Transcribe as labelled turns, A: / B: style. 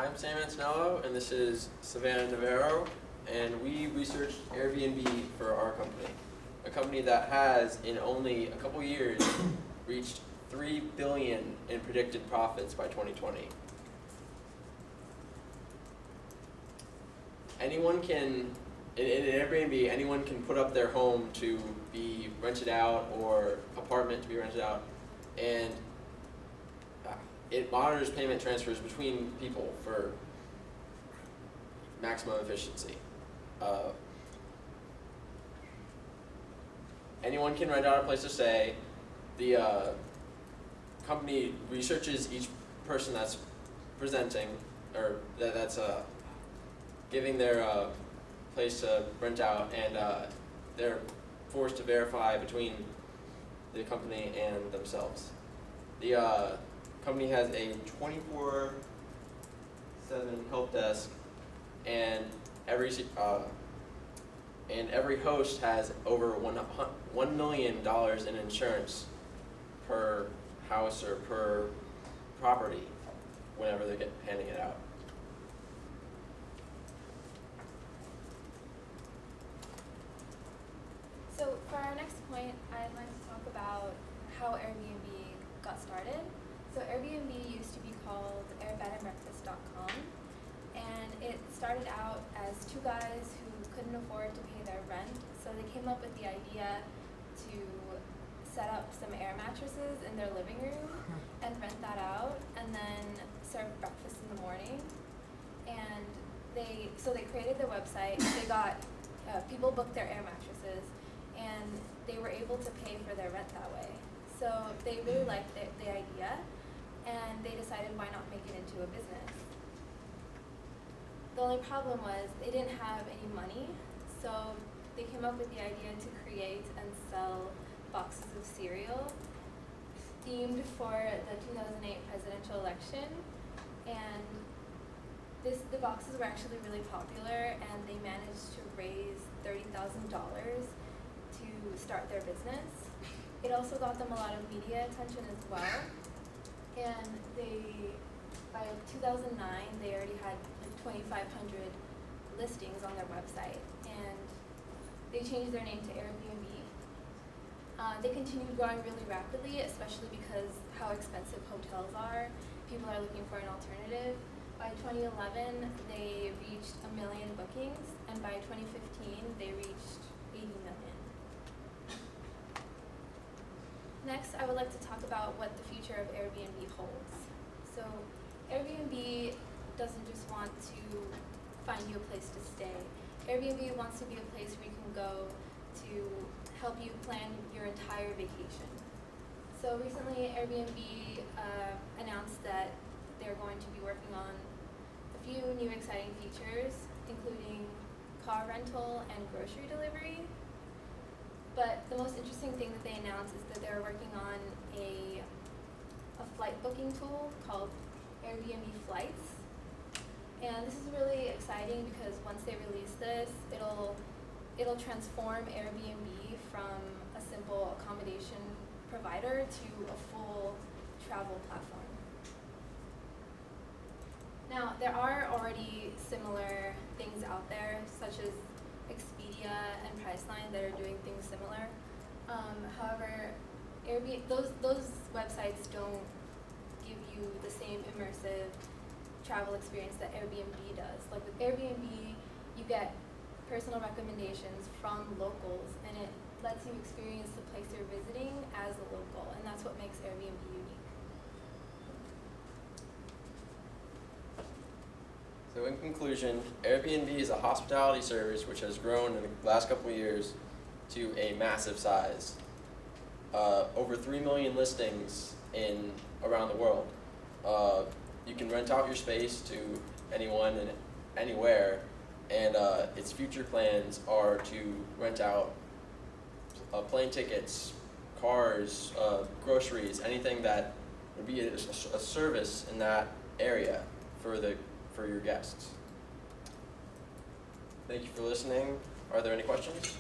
A: I'm Sam Antonello, and this is Savannah Navarro, and we researched Airbnb for our company. A company that has, in only a couple years, reached $3 billion in predicted profits by 2020. Anyone can, in Airbnb, anyone can put up their home to be rented out or apartment to be rented out, and it monitors payment transfers between people for maximum efficiency. Anyone can rent out a place to stay. The company researches each person that's presenting, or that's giving their place to rent out, and they're forced to verify between the company and themselves. The company has a 24/7 help desk, and every host has over $1 million in insurance per house or per property whenever they get handing it out.
B: So for our next point, I'd like to talk about how Airbnb got started. So Airbnb used to be called airbedandbreakfast.com, and it started out as two guys who couldn't afford to pay their rent, so they came up with the idea to set up some air mattresses in their living room and rent that out, and then serve breakfast in the morning. And they created their website. They got people booked their air mattresses, and they were able to pay for their rent that way. So they really liked the idea, and they decided why not make it into a business. The only problem was they didn't have any money, so they came up with the idea to create and sell boxes of cereal themed for the 2008 presidential election. And the boxes were actually really popular, and they managed to raise $30,000 to start their business. It also got them a lot of media attention as well. And by 2009, they already had like 2,500 listings on their website, and they changed their name to Airbnb. They continued growing really rapidly, especially because how expensive hotels are. People are looking for an alternative. By 2011, they reached 1 million bookings, and by 2015, they reached 80 million. Next, I would like to talk about what the future of Airbnb holds. So Airbnb doesn't just want to find you a place to stay. Airbnb wants to be a place where you can go to help you plan your entire vacation. So recently, Airbnb announced that they're going to be working on a few new exciting features, including car rental and grocery delivery. But the most interesting thing that they announced is that they're working on a flight booking tool called Airbnb Flights. And this is really exciting because once they release this, it'll transform Airbnb from a simple accommodation provider to a full travel platform. Now, there are already similar things out there, such as Expedia and Priceline, that are doing things similar. However, those websites don't give you the same immersive travel experience that Airbnb does. Like with Airbnb, you get personal recommendations from locals, and it lets you experience the place you're visiting as a local, and that's what makes Airbnb unique.
A: So in conclusion, Airbnb is a hospitality service which has grown in the last couple of years to a massive size. Over 3 million listings around the world. You can rent out your space to anyone and anywhere, and its future plans are to rent out plane tickets, cars, groceries, anything that would be a service in that area for your guests. Thank you for listening. Are there any questions?